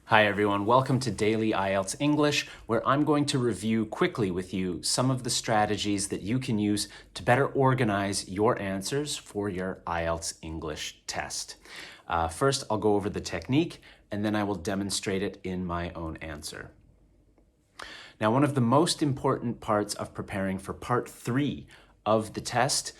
Hi everyone, welcome to Daily IELTS English, where I'm going to review quickly with you some of the strategies that you can use to better organize your answers for your IELTS English test. First, I'll go over the technique, and then I will demonstrate it in my own answer. Now, one of the most important parts of preparing for part 3 of the test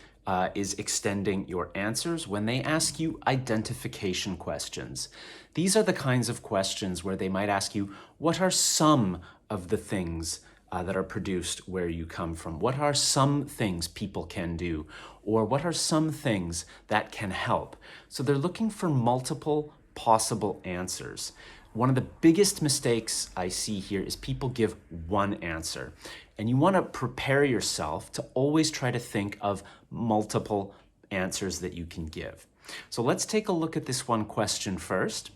is extending your answers when they ask you identification questions. These are the kinds of questions where they might ask you, what are some of the things that are produced where you come from? What are some things people can do? Or what are some things that can help? So they're looking for multiple possible answers. One of the biggest mistakes I see here is people give one answer. And you want to prepare yourself to always try to think of multiple answers that you can give. So let's take a look at this one question first.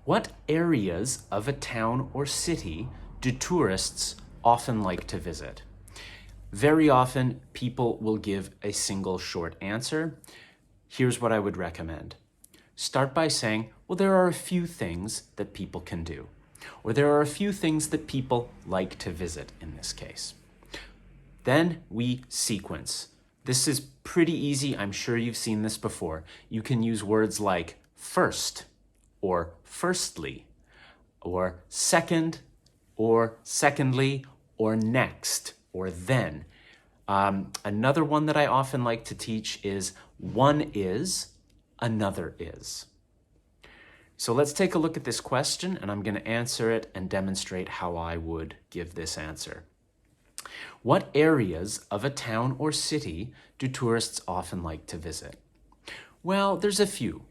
What areas of a town or city do tourists often like to visit? Very often, people will give a single short answer. Here's what I would recommend. Start by saying, well, there are a few things that people can do, or there are a few things that people like to visit in this case. Then we sequence. This is pretty easy. I'm sure you've seen this before. You can use words like first, or firstly, or second, or secondly, or next, or then. Another one that I often like to teach is one is, another is. So let's take a look at this question, and I'm going to answer it and demonstrate how I would give this answer. What areas of a town or city do tourists often like to visit? Well, there's a few.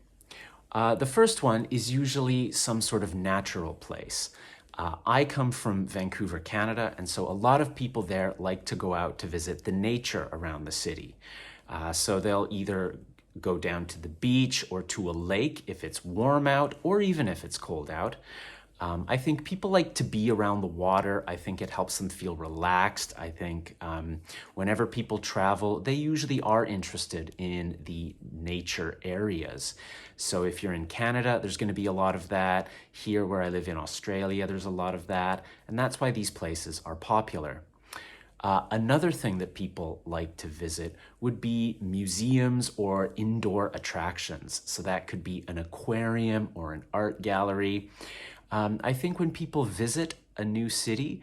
The first one is usually some sort of natural place. I come from Vancouver, Canada, and so a lot of people there like to go out to visit the nature around the city. So they'll either go down to the beach or to a lake if it's warm out or even if it's cold out. I think people like to be around the water. I think it helps them feel relaxed. I think whenever people travel, they usually are interested in the nature areas. So if you're in Canada, there's going to be a lot of that. Here where I live in Australia, there's a lot of that. And that's why these places are popular. Another thing that people like to visit would be museums or indoor attractions. So that could be an aquarium or an art gallery. I think when people visit a new city,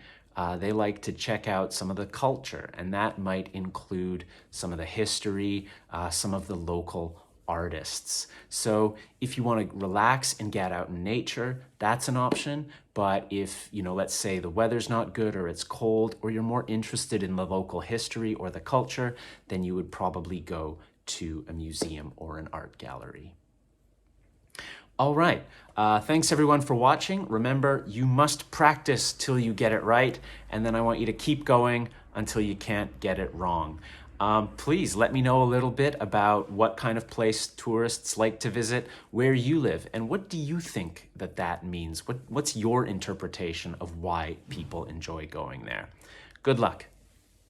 they like to check out some of the culture, and that might include some of the history, some of the local artists. So if you want to relax and get out in nature, that's an option. But if, let's say the weather's not good or it's cold, or you're more interested in the local history or the culture, then you would probably go to a museum or an art gallery. All right, thanks everyone for watching. Remember, you must practice till you get it right, and then I want you to keep going until you can't get it wrong. Please let me know a little bit about what kind of place tourists like to visit, where you live, and what do you think that means? What's your interpretation of why people enjoy going there? Good luck.